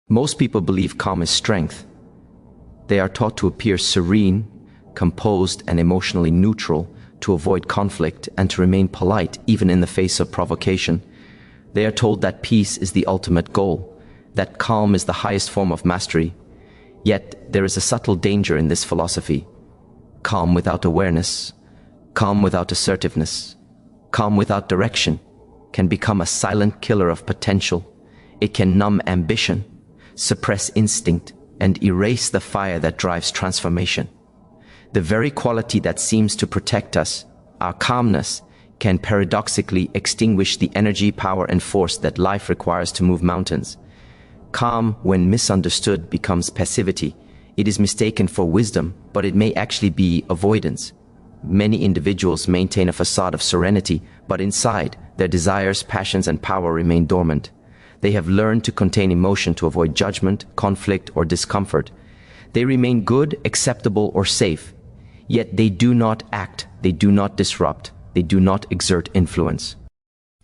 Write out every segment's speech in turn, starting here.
Most people believe calm is strength. They are taught to appear serene, composed, and emotionally neutral, to avoid conflict and to remain polite even in the face of provocation. They are told that peace is the ultimate goal, that calm is the highest form of mastery. Yet there is a subtle danger in this philosophy. Calm without awareness, calm without assertiveness, calm without direction can become a silent killer of potential. It can numb ambition, suppress instinct, and erase the fire that drives transformation. The very quality that seems to protect us, our calmness, can paradoxically extinguish the energy, power, and force that life requires to move mountains. Calm, when misunderstood, becomes passivity. It is mistaken for wisdom, but it may actually be avoidance. Many individuals maintain a facade of serenity, but inside, their desires, passions, and power remain dormant. They have learned to contain emotion to avoid judgment, conflict, or discomfort. They remain good, acceptable, or safe. Yet they do not act, they do not disrupt, they do not exert influence.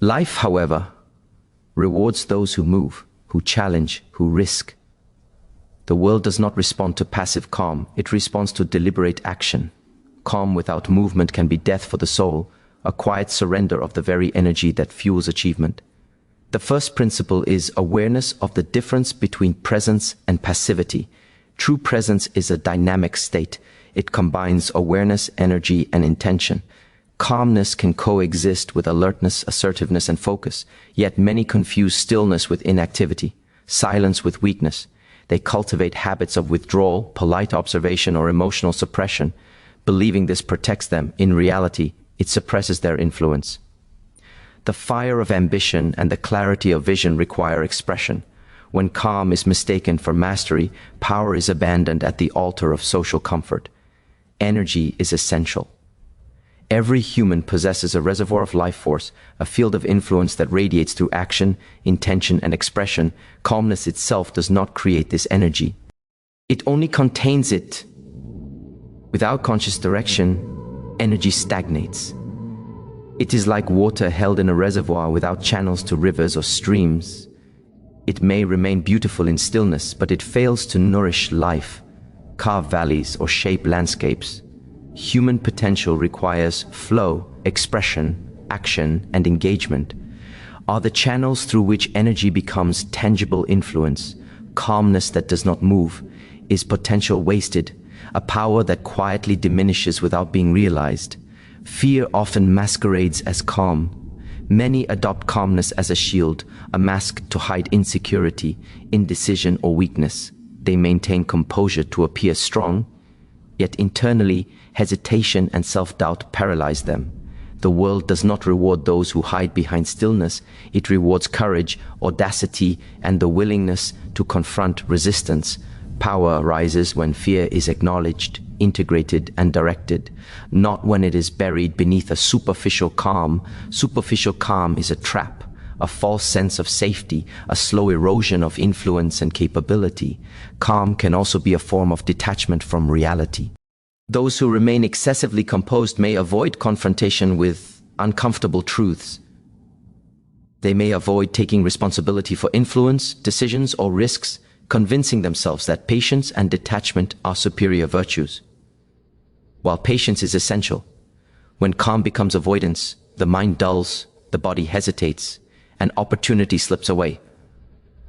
Life, however, rewards those who move, who challenge, who risk. The world does not respond to passive calm, it responds to deliberate action. Calm without movement can be death for the soul, a quiet surrender of the very energy that fuels achievement. The first principle is awareness of the difference between presence and passivity. True presence is a dynamic state. It combines awareness, energy, and intention. Calmness can coexist with alertness, assertiveness, and focus, yet many confuse stillness with inactivity, silence with weakness. They cultivate habits of withdrawal, polite observation, or emotional suppression, believing this protects them. In reality, it suppresses their influence. The fire of ambition and the clarity of vision require expression. When calm is mistaken for mastery, power is abandoned at the altar of social comfort. Energy is essential. Every human possesses a reservoir of life force, a field of influence that radiates through action, intention, and expression. Calmness itself does not create this energy. It only contains it. Without conscious direction, energy stagnates. It is like water held in a reservoir without channels to rivers or streams. It may remain beautiful in stillness, but it fails to nourish life, carve valleys, or shape landscapes. Human potential requires flow, expression, action, and engagement. Are the channels through which energy becomes tangible influence. Calmness that does not move is potential wasted, a power that quietly diminishes without being realized. Fear often masquerades as calm. Many adopt calmness as a shield, a mask to hide insecurity, indecision, or weakness. They maintain composure to appear strong, yet internally, hesitation and self-doubt paralyze them. The world does not reward those who hide behind stillness. It rewards courage, audacity, and the willingness to confront resistance. Power arises when fear is acknowledged, integrated, and directed, not when it is buried beneath a superficial calm. Superficial calm is a trap, a false sense of safety, a slow erosion of influence and capability. Calm can also be a form of detachment from reality. Those who remain excessively composed may avoid confrontation with uncomfortable truths. They may avoid taking responsibility for influence, decisions, or risks, convincing themselves that patience and detachment are superior virtues. While patience is essential, when calm becomes avoidance, the mind dulls, the body hesitates, and opportunity slips away.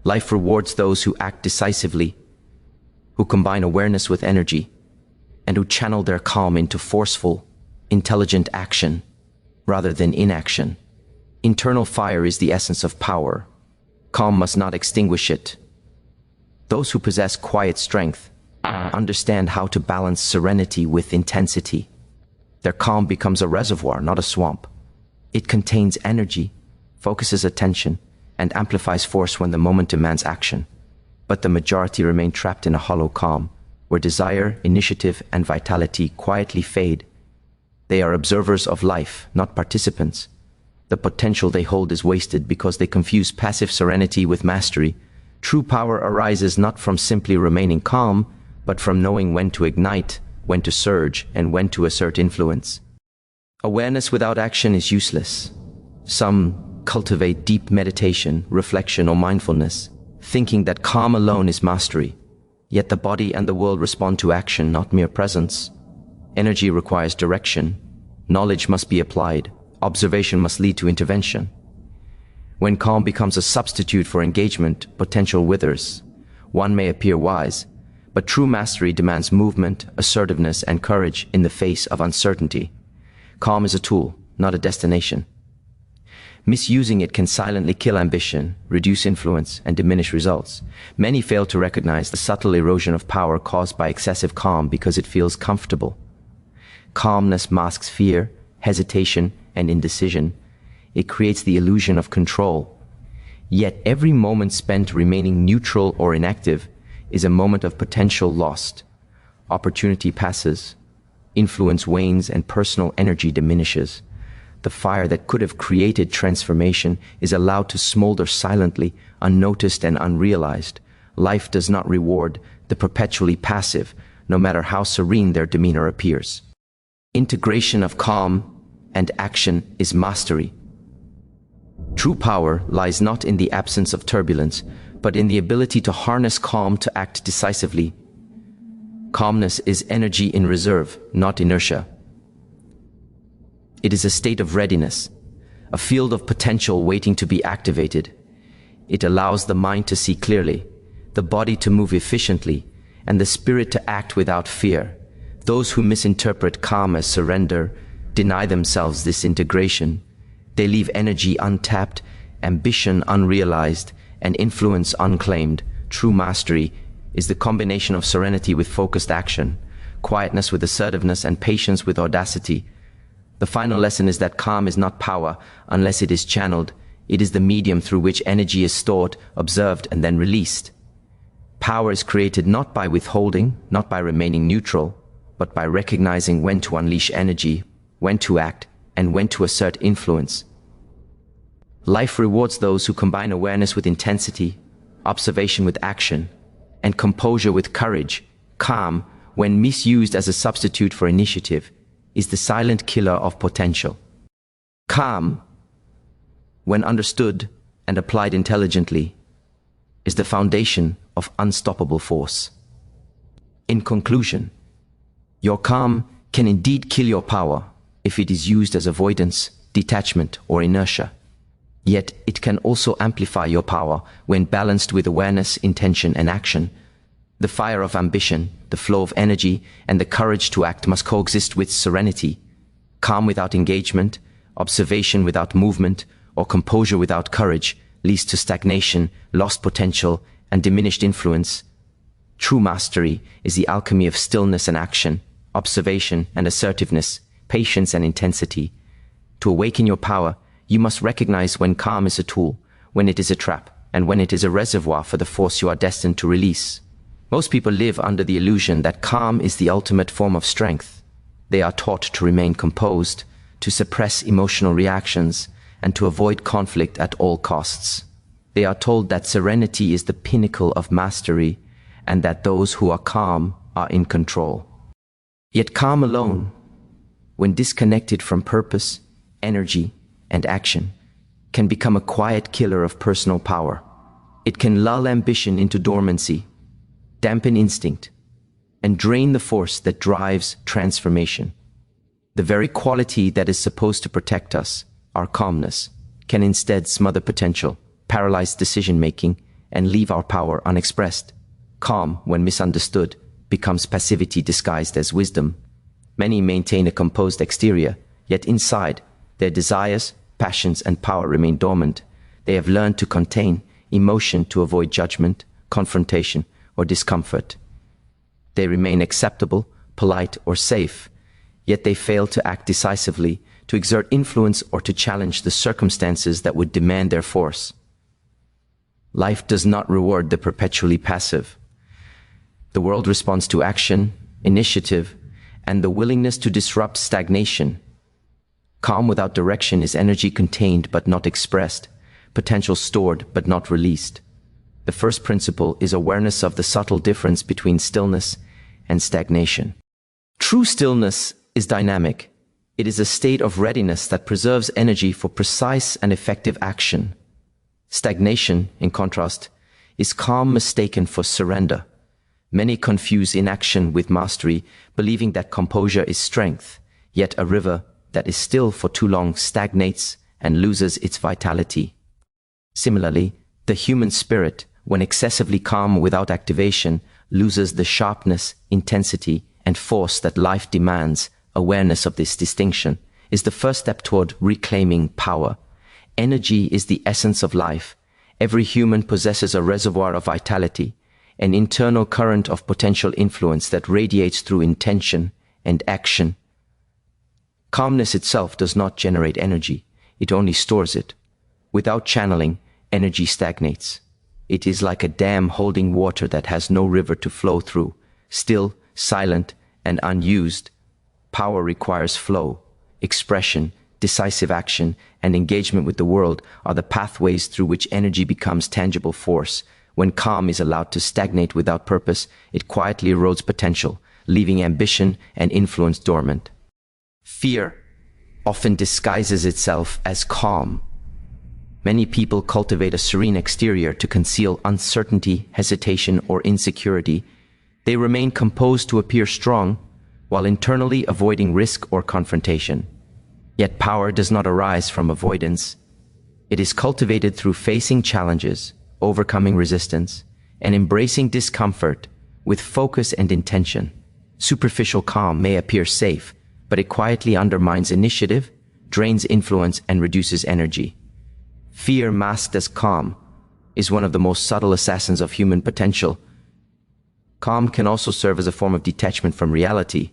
Life rewards those who act decisively, who combine awareness with energy, and who channel their calm into forceful, intelligent action rather than inaction. Internal fire is the essence of power. Calm must not extinguish it. Those who possess quiet strength understand how to balance serenity with intensity. Their calm becomes a reservoir, not a swamp. It contains energy, focuses attention, and amplifies force when the moment demands action. But the majority remain trapped in a hollow calm, where desire, initiative, and vitality quietly fade. They are observers of life, not participants. The potential they hold is wasted because they confuse passive serenity with mastery. True power arises not from simply remaining calm, but from knowing when to ignite, when to surge, and when to assert influence. Awareness without action is useless. Some cultivate deep meditation, reflection, or mindfulness, thinking that calm alone is mastery. Yet the body and the world respond to action, not mere presence. Energy requires direction. Knowledge must be applied. Observation must lead to intervention. When calm becomes a substitute for engagement, potential withers. One may appear wise, but true mastery demands movement, assertiveness, and courage in the face of uncertainty. Calm is a tool, not a destination. Misusing it can silently kill ambition, reduce influence, and diminish results. Many fail to recognize the subtle erosion of power caused by excessive calm because it feels comfortable. Calmness masks fear, hesitation, and indecision. It creates the illusion of control. Yet every moment spent remaining neutral or inactive is a moment of potential lost. Opportunity passes, influence wanes, and personal energy diminishes. The fire that could have created transformation is allowed to smolder silently, unnoticed and unrealized. Life does not reward the perpetually passive, no matter how serene their demeanor appears. Integration of calm and action is mastery. True power lies not in the absence of turbulence, but in the ability to harness calm to act decisively. Calmness is energy in reserve, not inertia. It is a state of readiness, a field of potential waiting to be activated. It allows the mind to see clearly, the body to move efficiently, and the spirit to act without fear. Those who misinterpret calm as surrender deny themselves this integration. They leave energy untapped, ambition unrealized, and influence unclaimed. True mastery is the combination of serenity with focused action, quietness with assertiveness, and patience with audacity. The final lesson is that calm is not power unless it is channeled. It is the medium through which energy is stored, observed, and then released. Power is created not by withholding, not by remaining neutral, but by recognizing when to unleash energy, when to act, and when to assert influence. Life rewards those who combine awareness with intensity, observation with action, and composure with courage. Calm, when misused as a substitute for initiative, is the silent killer of potential. Calm, when understood and applied intelligently, is the foundation of unstoppable force. In conclusion, your calm can indeed kill your power if it is used as avoidance, detachment, or inertia. Yet it can also amplify your power when balanced with awareness, intention, and action. The fire of ambition, the flow of energy, and the courage to act must coexist with serenity. Calm without engagement, observation without movement, or composure without courage leads to stagnation, lost potential, and diminished influence. True mastery is the alchemy of stillness and action, observation and assertiveness, patience and intensity. To awaken your power, you must recognize when calm is a tool, when it is a trap, and when it is a reservoir for the force you are destined to release. Most people live under the illusion that calm is the ultimate form of strength. They are taught to remain composed, to suppress emotional reactions, and to avoid conflict at all costs. They are told that serenity is the pinnacle of mastery, and that those who are calm are in control. Yet calm alone, when disconnected from purpose, energy, and action, can become a quiet killer of personal power. It can lull ambition into dormancy, dampen instinct, and drain the force that drives transformation. The very quality that is supposed to protect us, our calmness, can instead smother potential, paralyze decision-making, and leave our power unexpressed. Calm, when misunderstood, becomes passivity disguised as wisdom. Many maintain a composed exterior, yet inside, their desires, passions, and power remain dormant. They have learned to contain emotion to avoid judgment, confrontation, or discomfort. They remain acceptable, polite, or safe, yet they fail to act decisively, to exert influence, or to challenge the circumstances that would demand their force. Life does not reward the perpetually passive. The world responds to action, initiative, and the willingness to disrupt stagnation. Calm without direction is energy contained but not expressed, potential stored but not released. The first principle is awareness of the subtle difference between stillness and stagnation. True stillness is dynamic. It is a state of readiness that preserves energy for precise and effective action. Stagnation, in contrast, Is calm mistaken for surrender? Many confuse inaction with mastery, believing that composure is strength, yet a river that is still for too long stagnates and loses its vitality. Similarly, the human spirit, when excessively calm without activation, loses the sharpness, intensity, and force that life demands. Awareness of this distinction is the first step toward reclaiming power. Energy is the essence of life. Every human possesses a reservoir of vitality, an internal current of potential influence that radiates through intention and action. Calmness itself does not generate energy, it only stores it. Without channeling, energy stagnates. It is like a dam holding water that has no river to flow through, still, silent, and unused. Power requires flow, expression, decisive action, and engagement with the world are the pathways through which energy becomes tangible force. When calm is allowed to stagnate without purpose, it quietly erodes potential, leaving ambition and influence dormant. Fear often disguises itself as calm. Many people cultivate a serene exterior to conceal uncertainty, hesitation, or insecurity. They remain composed to appear strong, while internally avoiding risk or confrontation. Yet power does not arise from avoidance. It is cultivated through facing challenges, overcoming resistance, and embracing discomfort with focus and intention. Superficial calm may appear safe, but it quietly undermines initiative, drains influence, and reduces energy. Fear masked as calm is one of the most subtle assassins of human potential. Calm can also serve as a form of detachment from reality.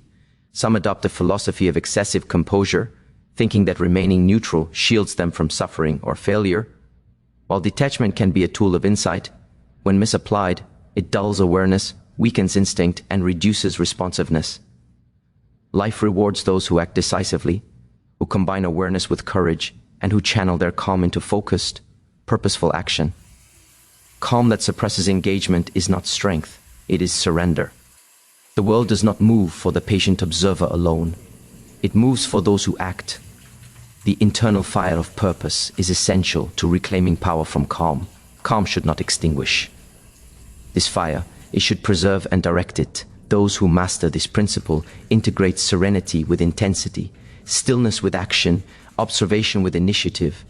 Some adopt a philosophy of excessive composure, thinking that remaining neutral shields them from suffering or failure. While detachment can be a tool of insight, when misapplied, it dulls awareness, weakens instinct, and reduces responsiveness. Life rewards those who act decisively, who combine awareness with courage, and who channel their calm into focused, purposeful action. Calm that suppresses engagement is not strength, it is surrender. The world does not move for the patient observer alone. It moves for those who act. The internal fire of purpose is essential to reclaiming power from calm. Calm should not extinguish this fire, it should preserve and direct it. Those who master this principle integrate serenity with intensity, stillness with action, observation with initiative.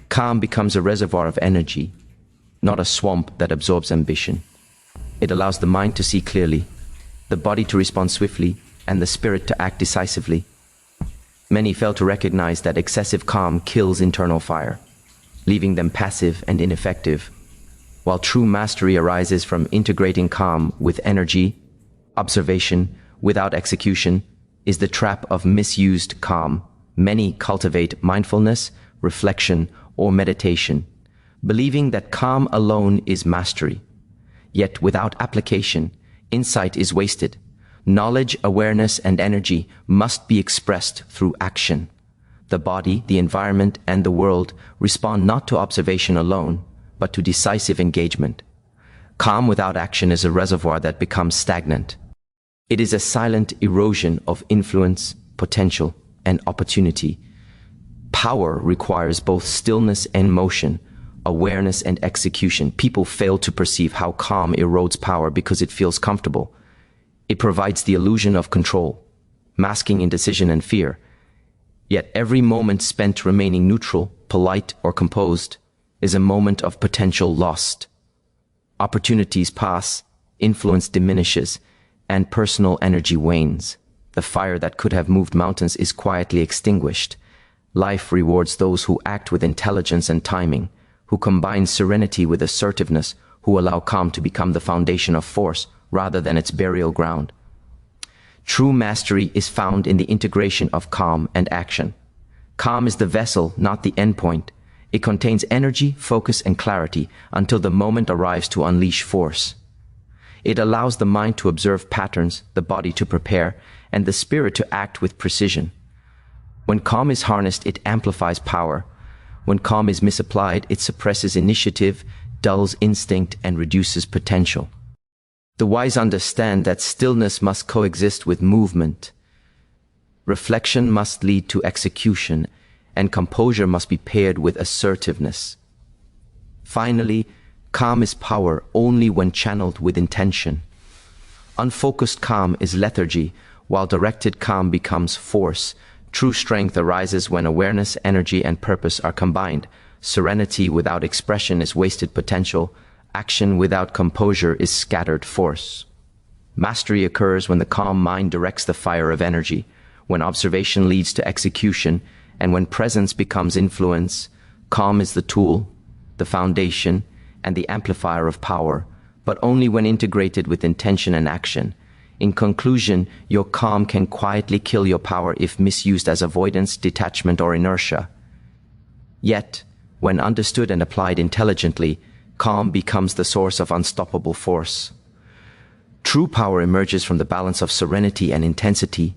Calm becomes a reservoir of energy, not a swamp that absorbs ambition. It allows the mind to see clearly, the body to respond swiftly, and the spirit to act decisively. Many fail to recognize that excessive calm kills internal fire, leaving them passive and ineffective, while true mastery arises from integrating calm with energy. Observation without execution is the trap of misused calm. Many cultivate mindfulness, reflection, or meditation, believing that calm alone is mastery. Yet without application, insight is wasted. Knowledge, awareness, and energy must be expressed through action. The body, the environment, and the world respond not to observation alone, but to decisive engagement. Calm without action is a reservoir that becomes stagnant. It is a silent erosion of influence, potential, and opportunity. Power requires both stillness and motion, awareness and execution. People fail to perceive how calm erodes power because it feels comfortable. It provides the illusion of control, masking indecision and fear. Yet every moment spent remaining neutral, polite, or composed is a moment of potential lost. Opportunities pass, influence diminishes, and personal energy wanes. The fire that could have moved mountains is quietly extinguished. Life rewards those who act with intelligence and timing, who combine serenity with assertiveness, who allow calm to become the foundation of force rather than its burial ground. True mastery is found in the integration of calm and action. Calm is the vessel, not the endpoint. It contains energy, focus, and clarity until the moment arrives to unleash force. It allows the mind to observe patterns, the body to prepare, and the spirit to act with precision. When calm is harnessed, it amplifies power. When calm is misapplied, it suppresses initiative, dulls instinct, and reduces potential. The wise understand that stillness must coexist with movement. Reflection must lead to execution, and composure must be paired with assertiveness. Finally, Calm is power only when channeled with intention. Unfocused calm is lethargy, while directed calm becomes force. True strength arises when awareness, energy, and purpose are combined. Serenity without expression is wasted potential. Action without composure is scattered force. Mastery occurs when the calm mind directs the fire of energy, when observation leads to execution, and when presence becomes influence. Calm is the tool, the foundation, and the amplifier of power, but only when integrated with intention and action. In conclusion, your calm can quietly kill your power if misused as avoidance, detachment, or inertia. Yet, when understood and applied intelligently, calm becomes the source of unstoppable force. True power emerges from the balance of serenity and intensity,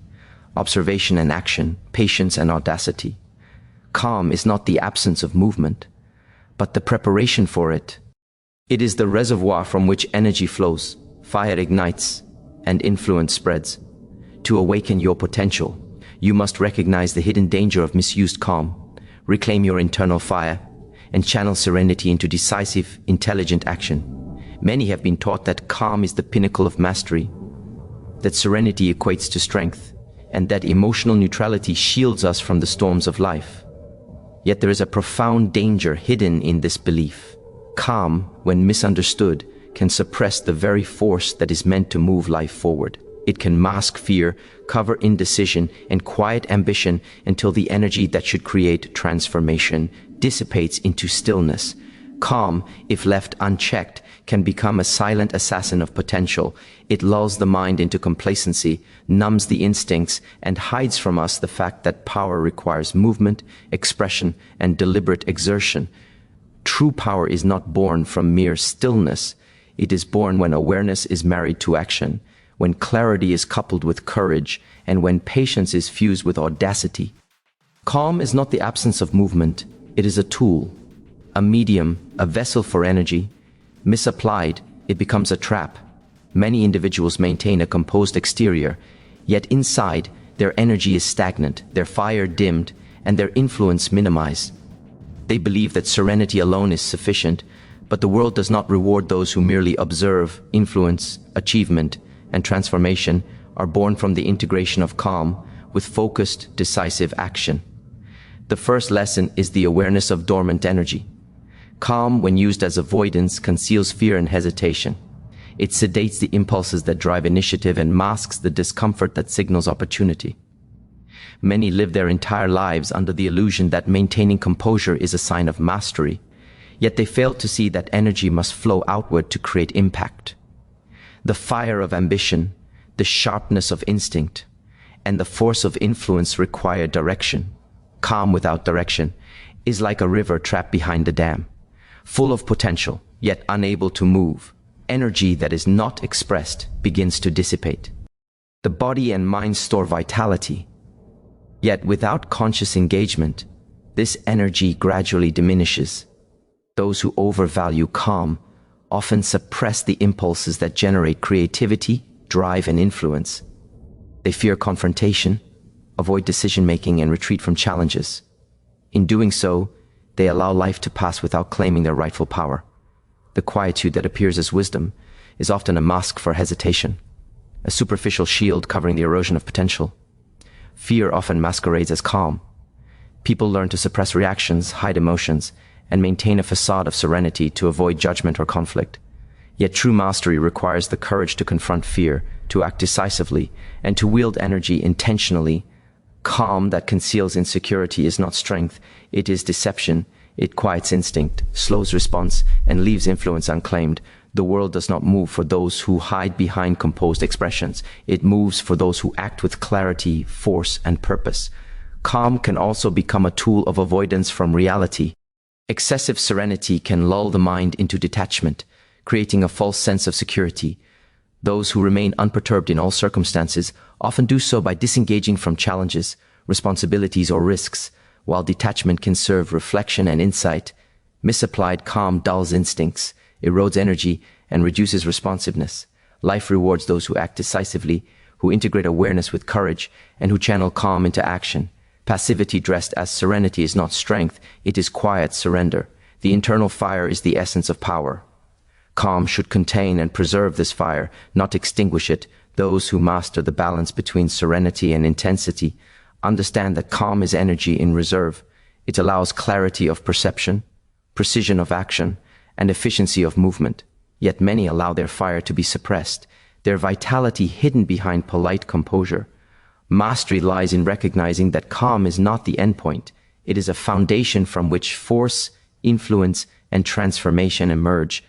observation and action, patience and audacity. Calm is not the absence of movement, but the preparation for it. It is the reservoir from which energy flows, fire ignites, and influence spreads. To awaken your potential, you must recognize the hidden danger of misused calm, reclaim your internal fire, and channel serenity into decisive, intelligent action. Many have been taught that calm is the pinnacle of mastery, that serenity equates to strength, and that emotional neutrality shields us from the storms of life. Yet there is a profound danger hidden in this belief. Calm, when misunderstood, can suppress the very force that is meant to move life forward. It can mask fear, cover indecision, and quiet ambition until the energy that should create transformation dissipates into stillness. Calm, if left unchecked, can become a silent assassin of potential. It lulls the mind into complacency, numbs the instincts, and hides from us the fact that power requires movement, expression, and deliberate exertion. True power is not born from mere stillness. It is born when awareness is married to action, when clarity is coupled with courage, and when patience is fused with audacity. Calm is not the absence of movement. It is a tool, a medium, a vessel for energy. Misapplied, it becomes a trap. Many individuals maintain a composed exterior, yet inside, their energy is stagnant, their fire dimmed, and their influence minimized. They believe that serenity alone is sufficient, but the world does not reward those who merely observe. Influence, achievement, and transformation are born from the integration of calm with focused, decisive action. The first lesson is the awareness of dormant energy. Calm, when used as avoidance, conceals fear and hesitation. It sedates the impulses that drive initiative and masks the discomfort that signals opportunity. Many live their entire lives under the illusion that maintaining composure is a sign of mastery, yet they fail to see that energy must flow outward to create impact. The fire of ambition, the sharpness of instinct, and the force of influence require direction. Calm without direction is like a river trapped behind a dam, full of potential, yet unable to move. Energy that is not expressed begins to dissipate. The body and mind store vitality, yet without conscious engagement, this energy gradually diminishes. Those who overvalue calm often suppress the impulses that generate creativity, drive, and influence. They fear confrontation, avoid decision-making, and retreat from challenges. In doing so, they allow life to pass without claiming their rightful power. The quietude that appears as wisdom is often a mask for hesitation, a superficial shield covering the erosion of potential. Fear often masquerades as calm. People learn to suppress reactions, hide emotions, and maintain a facade of serenity to avoid judgment or conflict. Yet true mastery requires the courage to confront fear, to act decisively, and to wield energy intentionally. Calm that conceals insecurity is not strength, it is deception. It quiets instinct, slows response, and leaves influence unclaimed. The world does not move for those who hide behind composed expressions. It moves for those who act with clarity, force, and purpose. Calm can also become a tool of avoidance from reality. Excessive serenity can lull the mind into detachment, creating a false sense of security. Those who remain unperturbed in all circumstances often do so by disengaging from challenges, responsibilities, or risks. While detachment can serve reflection and insight, misapplied calm dulls instincts, erodes energy, and reduces responsiveness. Life rewards those who act decisively, who integrate awareness with courage, and who channel calm into action. Passivity dressed as serenity is not strength, it is quiet surrender. The internal fire is the essence of power. Calm should contain and preserve this fire, not extinguish it. Those who master the balance between serenity and intensity understand that calm is energy in reserve. It allows clarity of perception, precision of action, and efficiency of movement. Yet many allow their fire to be suppressed, their vitality hidden behind polite composure. Mastery lies in recognizing that calm is not the endpoint. It is a foundation from which force, influence, and transformation emerge.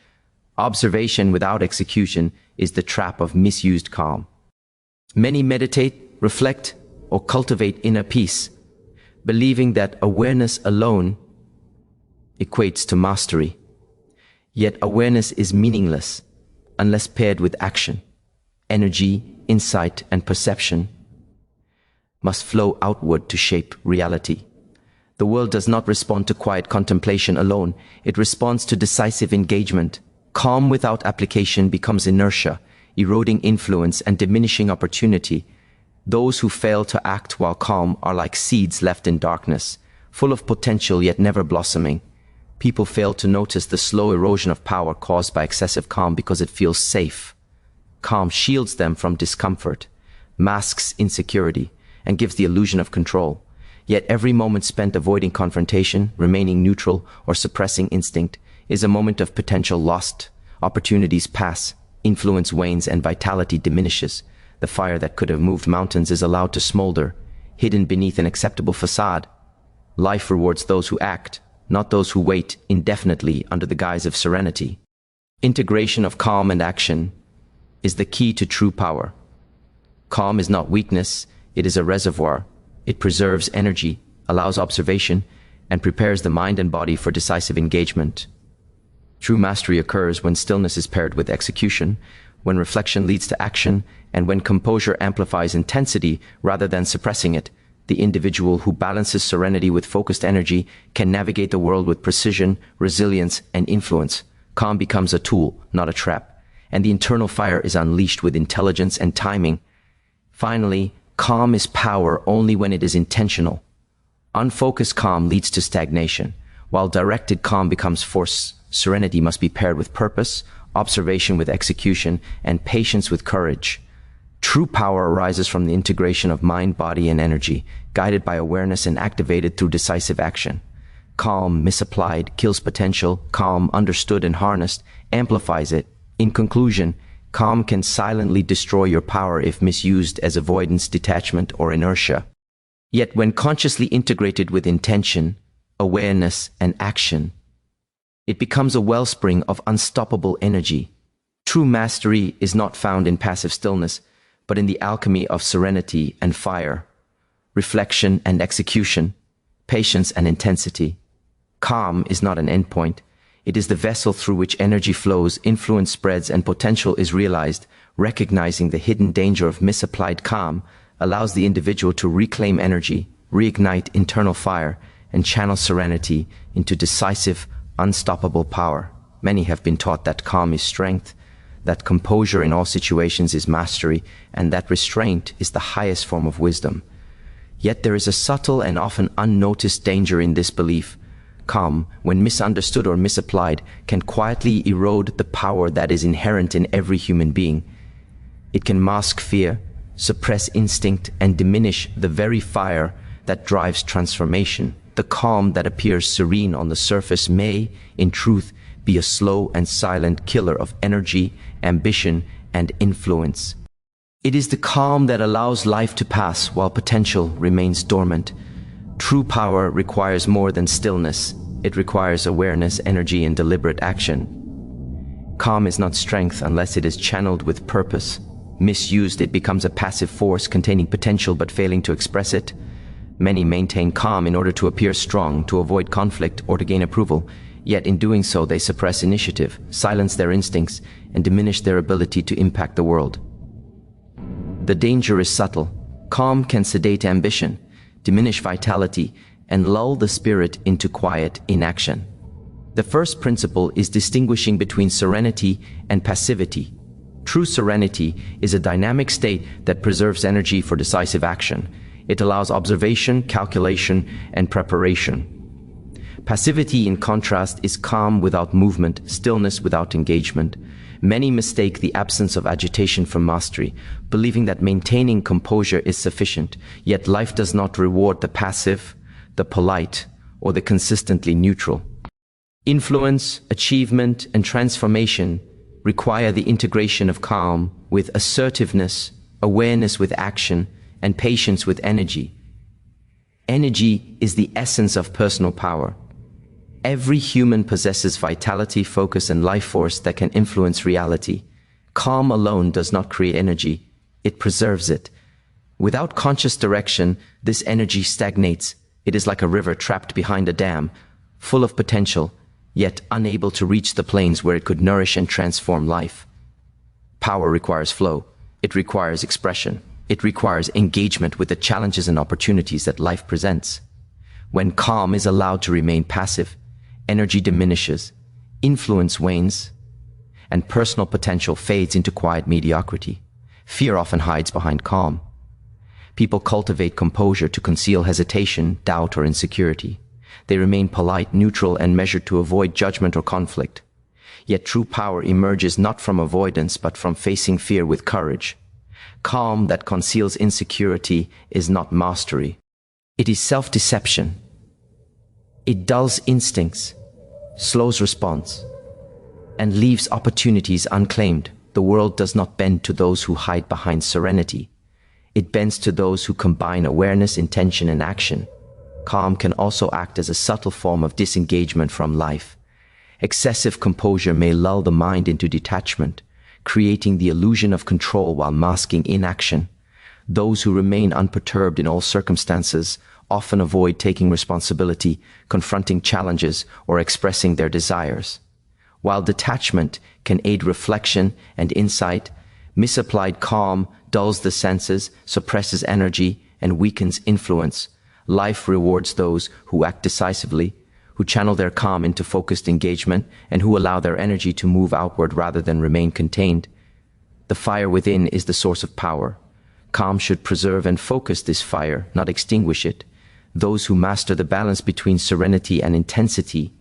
Observation without execution is the trap of misused calm. Many meditate, reflect, or cultivate inner peace, believing that awareness alone equates to mastery. Yet awareness is meaningless unless paired with action. Energy, insight, and perception must flow outward to shape reality. The world does not respond to quiet contemplation alone. It responds to decisive engagement. Calm without application becomes inertia, eroding influence and diminishing opportunity. Those who fail to act while calm are like seeds left in darkness, full of potential yet never blossoming. People fail to notice the slow erosion of power caused by excessive calm because it feels safe. Calm shields them from discomfort, masks insecurity, and gives the illusion of control. Yet every moment spent avoiding confrontation, remaining neutral, or suppressing instinct is a moment of potential lost. Opportunities pass, influence wanes, and vitality diminishes. The fire that could have moved mountains is allowed to smolder, hidden beneath an acceptable facade. Life rewards those who act, not those who wait indefinitely under the guise of serenity. Integration of calm and action is the key to true power. Calm is not weakness, it is a reservoir. It preserves energy, allows observation, and prepares the mind and body for decisive engagement. True mastery occurs when stillness is paired with execution, when reflection leads to action, and when composure amplifies intensity rather than suppressing it. The individual who balances serenity with focused energy can navigate the world with precision, resilience, and influence. Calm becomes a tool, not a trap, and the internal fire is unleashed with intelligence and timing. Finally, calm is power only when it is intentional. Unfocused calm leads to stagnation, while directed calm becomes force. Serenity must be paired with purpose, observation with execution, and patience with courage. True power arises from the integration of mind, body, and energy, guided by awareness and activated through decisive action. Calm, misapplied, kills potential. Calm, understood and harnessed, amplifies it. In conclusion, calm can silently destroy your power if misused as avoidance, detachment, or inertia. Yet when consciously integrated with intention, awareness, and action, it becomes a wellspring of unstoppable energy. True mastery is not found in passive stillness, but in the alchemy of serenity and fire, reflection and execution, patience and intensity. Calm is not an endpoint. It is the vessel through which energy flows, influence spreads, and potential is realized. Recognizing the hidden danger of misapplied calm allows the individual to reclaim energy, reignite internal fire, and channel serenity into decisive, unstoppable power. Many have been taught that calm is strength, that composure in all situations is mastery, and that restraint is the highest form of wisdom. Yet there is a subtle and often unnoticed danger in this belief. Calm, when misunderstood or misapplied, can quietly erode the power that is inherent in every human being. It can mask fear, suppress instinct, and diminish the very fire that drives transformation. The calm that appears serene on the surface may, in truth, be a slow and silent killer of energy, ambition, and influence. It is the calm that allows life to pass while potential remains dormant. True power requires more than stillness. It requires awareness, energy, and deliberate action. Calm is not strength unless it is channeled with purpose. Misused, it becomes a passive force containing potential but failing to express it. Many maintain calm in order to appear strong, to avoid conflict, or to gain approval. Yet in doing so, they suppress initiative, silence their instincts, and diminish their ability to impact the world. The danger is subtle. Calm can sedate ambition, diminish vitality, and lull the spirit into quiet inaction. The first principle is distinguishing between serenity and passivity. True serenity is a dynamic state that preserves energy for decisive action. It allows observation, calculation, and preparation. Passivity, in contrast, is calm without movement, stillness without engagement. Many mistake the absence of agitation for mastery, believing that maintaining composure is sufficient, yet life does not reward the passive, the polite, or the consistently neutral. Influence, achievement, and transformation require the integration of calm with assertiveness, awareness with action, and patience with energy. Energy is the essence of personal power. Every human possesses vitality, focus, and life force that can influence reality. Calm alone does not create energy, it preserves it. Without conscious direction, this energy stagnates. It is like a river trapped behind a dam, full of potential, yet unable to reach the plains where it could nourish and transform life. Power requires flow. It requires expression. It requires engagement with the challenges and opportunities that life presents. When calm is allowed to remain passive, energy diminishes, influence wanes, and personal potential fades into quiet mediocrity. Fear often hides behind calm. People cultivate composure to conceal hesitation, doubt, or insecurity. They remain polite, neutral, and measured to avoid judgment or conflict. Yet true power emerges not from avoidance, but from facing fear with courage. Calm that conceals insecurity is not mastery. It is self-deception. It dulls instincts, slows response, and leaves opportunities unclaimed. The world does not bend to those who hide behind serenity. It bends to those who combine awareness, intention, and action. Calm can also act as a subtle form of disengagement from life. Excessive composure may lull the mind into detachment, creating the illusion of control while masking inaction. Those who remain unperturbed in all circumstances often avoid taking responsibility, confronting challenges, or expressing their desires. While detachment can aid reflection and insight, misapplied calm dulls the senses, suppresses energy, and weakens influence. Life rewards those who act decisively, who channel their calm into focused engagement, and who allow their energy to move outward rather than remain contained. The fire within is the source of power. Calm should preserve and focus this fire, not extinguish it. Those who master the balance between serenity and intensity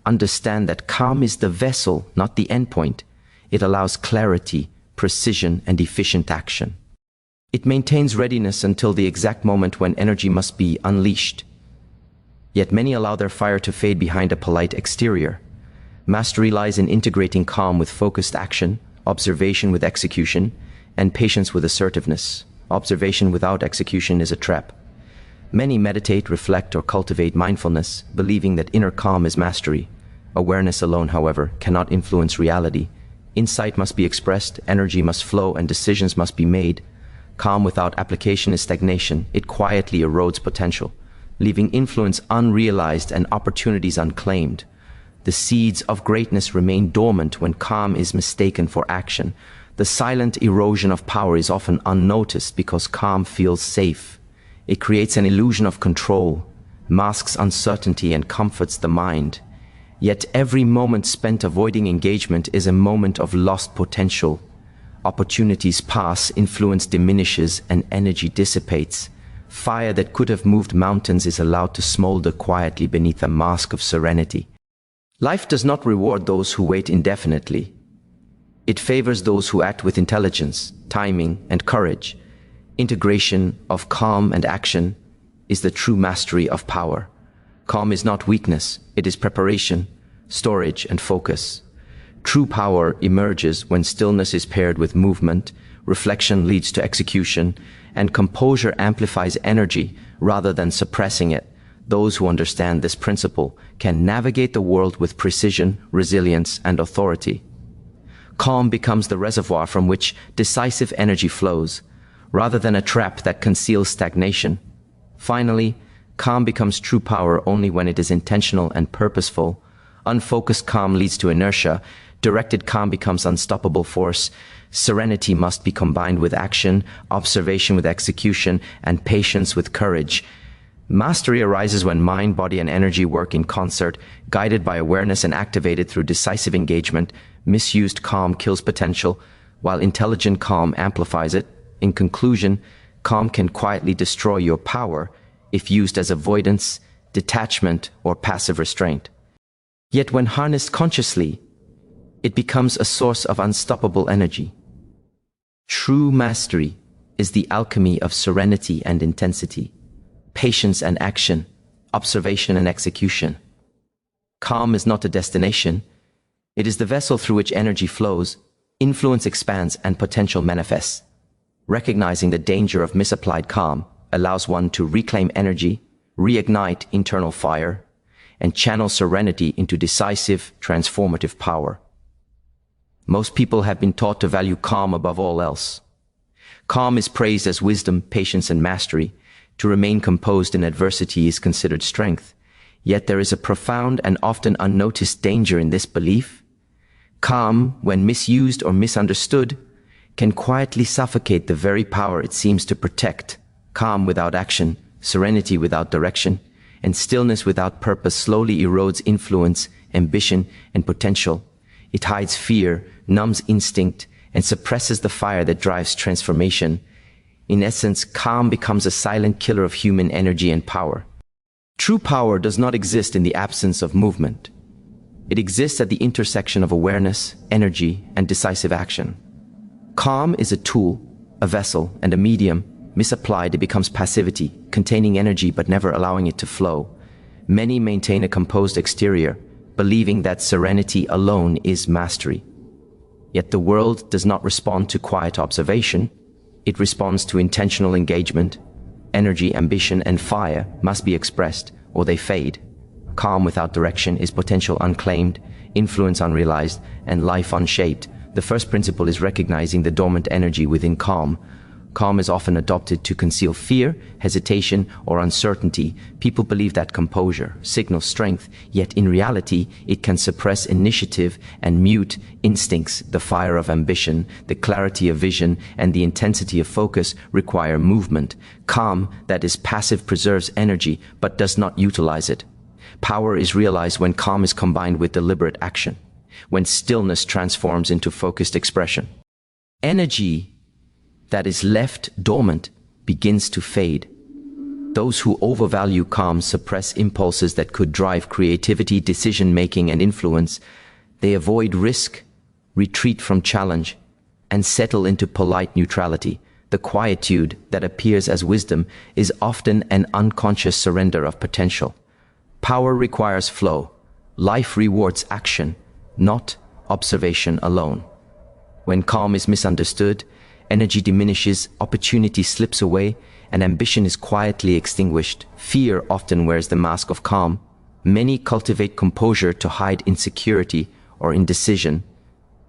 understand that calm is the vessel, not the endpoint. It allows clarity, precision, and efficient action. It maintains readiness until the exact moment when energy must be unleashed. Yet many allow their fire to fade behind a polite exterior. Mastery lies in integrating calm with focused action, observation with execution, and patience with assertiveness. Observation without execution is a trap. Many meditate, reflect, or cultivate mindfulness, believing that inner calm is mastery. Awareness alone, however, cannot influence reality. Insight must be expressed, energy must flow, and decisions must be made. Calm without application is stagnation. It quietly erodes potential, leaving influence unrealized and opportunities unclaimed. The seeds of greatness remain dormant when calm is mistaken for action. The silent erosion of power is often unnoticed because calm feels safe. It creates an illusion of control, masks uncertainty, and comforts the mind. Yet every moment spent avoiding engagement is a moment of lost potential. Opportunities pass, influence diminishes, and energy dissipates. Fire that could have moved mountains is allowed to smolder quietly beneath a mask of serenity. Life does not reward those who wait indefinitely. It favors those who act with intelligence, timing, and courage. Integration of calm and action is the true mastery of power. Calm is not weakness, it is preparation, storage, and focus. True power emerges when stillness is paired with movement, reflection leads to execution, and composure amplifies energy rather than suppressing it. Those who understand this principle can navigate the world with precision, resilience, and authority. Calm becomes the reservoir from which decisive energy flows, rather than a trap that conceals stagnation. Finally, calm becomes true power only when it is intentional and purposeful. Unfocused calm leads to inertia. Directed calm becomes unstoppable force. Serenity must be combined with action, observation with execution, and patience with courage. Mastery arises when mind, body, and energy work in concert, guided by awareness and activated through decisive engagement. Misused calm kills potential, while intelligent calm amplifies it. In conclusion, calm can quietly destroy your power if used as avoidance, detachment, or passive restraint. Yet when harnessed consciously, it becomes a source of unstoppable energy. True mastery is the alchemy of serenity and intensity, patience and action, observation and execution. Calm is not a destination. It is the vessel through which energy flows, influence expands, and potential manifests. Recognizing the danger of misapplied calm allows one to reclaim energy, reignite internal fire, and channel serenity into decisive, transformative power. Most people have been taught to value calm above all else. Calm is praised as wisdom, patience, and mastery. To remain composed in adversity is considered strength. Yet there is a profound and often unnoticed danger in this belief. Calm, when misused or misunderstood, can quietly suffocate the very power it seems to protect. Calm without action, serenity without direction, and stillness without purpose slowly erodes influence, ambition, and potential. It hides fear, numbs instinct, and suppresses the fire that drives transformation. In essence, calm becomes a silent killer of human energy and power. True power does not exist in the absence of movement. It exists at the intersection of awareness, energy, and decisive action. Calm is a tool, a vessel, and a medium. Misapplied, it becomes passivity, containing energy but never allowing it to flow. Many maintain a composed exterior, believing that serenity alone is mastery. Yet the world does not respond to quiet observation. It responds to intentional engagement. Energy, ambition, and fire must be expressed, or they fade. Calm without direction is potential unclaimed, influence unrealized, and life unshaped. The first principle is recognizing the dormant energy within calm. Calm is often adopted to conceal fear, hesitation, or uncertainty. People believe that composure signals strength, yet in reality, it can suppress initiative and mute instincts. The fire of ambition, the clarity of vision, and the intensity of focus require movement. Calm, that is passive, preserves energy, but does not utilize it. Power is realized when calm is combined with deliberate action, when stillness transforms into focused expression. Energy that is left dormant begins to fade. Those who overvalue calm suppress impulses that could drive creativity, decision-making, and influence. They avoid risk, retreat from challenge, and settle into polite neutrality. The quietude that appears as wisdom is often an unconscious surrender of potential. Power requires flow. Life rewards action, not observation alone. When calm is misunderstood, energy diminishes, opportunity slips away, and ambition is quietly extinguished. Fear often wears the mask of calm. Many cultivate composure to hide insecurity or indecision.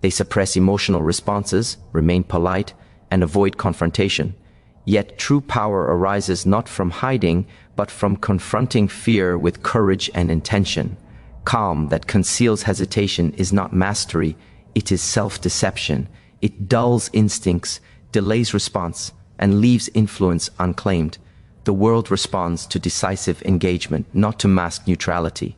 They suppress emotional responses, remain polite, and avoid confrontation. Yet true power arises not from hiding, but from confronting fear with courage and intention. Calm that conceals hesitation is not mastery, it is self-deception. It dulls instincts, delays response, and leaves influence unclaimed. The world responds to decisive engagement, not to masked neutrality.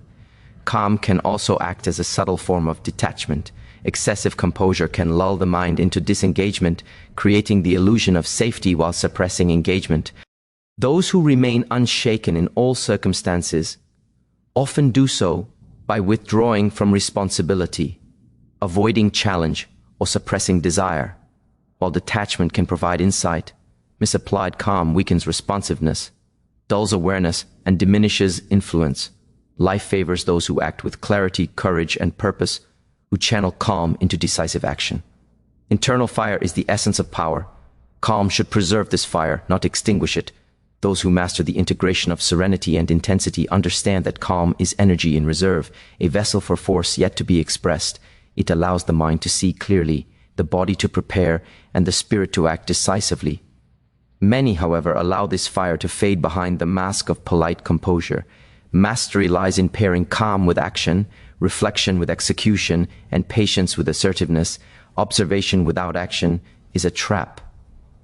Calm can also act as a subtle form of detachment. Excessive composure can lull the mind into disengagement, creating the illusion of safety while suppressing engagement. Those who remain unshaken in all circumstances often do so by withdrawing from responsibility, avoiding challenge, or suppressing desire. While detachment can provide insight, misapplied calm weakens responsiveness, dulls awareness, and diminishes influence. Life favors those who act with clarity, courage, and purpose, who channel calm into decisive action. Internal fire is the essence of power. Calm should preserve this fire, not extinguish it. Those who master the integration of serenity and intensity understand that calm is energy in reserve, a vessel for force yet to be expressed. It allows the mind to see clearly, the body to prepare, and the spirit to act decisively. Many, however, allow this fire to fade behind the mask of polite composure. Mastery lies in pairing calm with action, reflection with execution, and patience with assertiveness. Observation without action is a trap.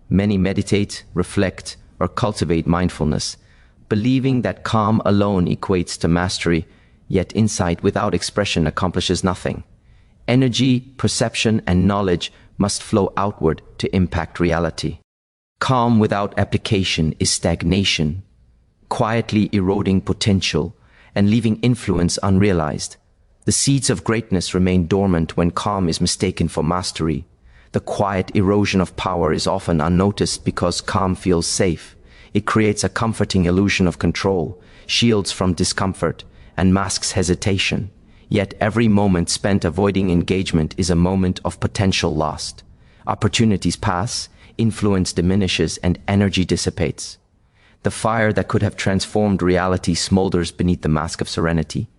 Many meditate, reflect, or cultivate mindfulness, believing that calm alone equates to mastery, yet insight without expression accomplishes nothing. Energy, perception, and knowledge must flow outward to impact reality. Calm without application is stagnation, quietly eroding potential and leaving influence unrealized. The seeds of greatness remain dormant when calm is mistaken for mastery. The quiet erosion of power is often unnoticed because calm feels safe. It creates a comforting illusion of control, shields from discomfort, and masks hesitation. Yet every moment spent avoiding engagement is a moment of potential lost. Opportunities pass, influence diminishes, and energy dissipates. The fire that could have transformed reality smolders beneath the mask of serenity.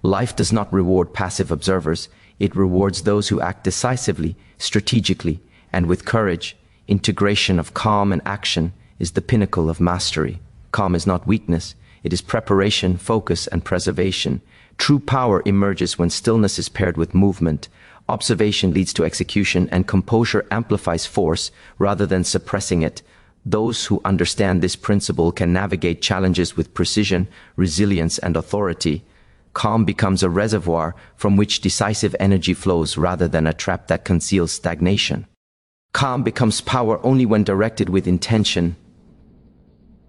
Life does not reward passive observers. It rewards those who act decisively, strategically, and with courage. Integration of calm and action is the pinnacle of mastery. Calm is not weakness. It is preparation, focus, and preservation. True power emerges when stillness is paired with movement. Observation leads to execution, and composure amplifies force rather than suppressing it. Those who understand this principle can navigate challenges with precision, resilience, and authority. Calm becomes a reservoir from which decisive energy flows rather than a trap that conceals stagnation. Calm becomes power only when directed with intention.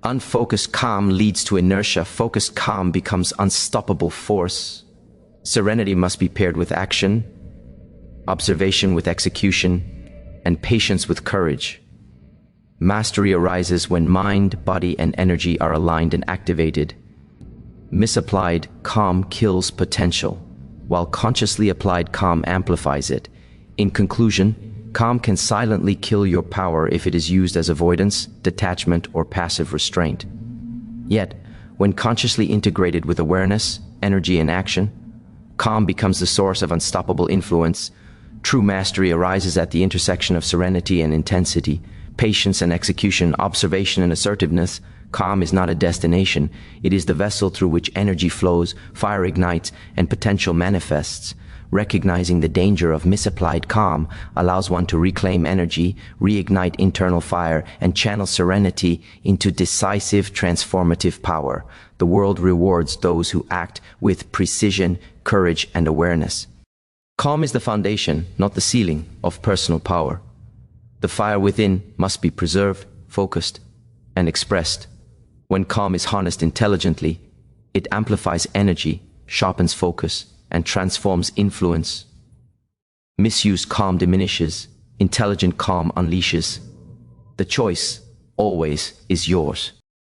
Unfocused calm leads to inertia. Focused calm becomes unstoppable force. Serenity must be paired with action, observation with execution, and patience with courage. Mastery arises when mind, body, and energy are aligned and activated. Misapplied calm kills potential, while consciously applied calm amplifies it. In conclusion, calm can silently kill your power if it is used as avoidance, detachment, or passive restraint. Yet, when consciously integrated with awareness, energy, and action, calm becomes the source of unstoppable influence. True mastery arises at the intersection of serenity and intensity, patience and execution, observation and assertiveness. Calm is not a destination. It is the vessel through which energy flows, fire ignites, and potential manifests. Recognizing the danger of misapplied calm allows one to reclaim energy, reignite internal fire, and channel serenity into decisive, transformative power. The world rewards those who act with precision, courage, and awareness. Calm is the foundation, not the ceiling, of personal power. The fire within must be preserved, focused, and expressed. When calm is harnessed intelligently, it amplifies energy, sharpens focus, and transforms influence. Misused calm diminishes, intelligent calm unleashes. The choice, always, is yours.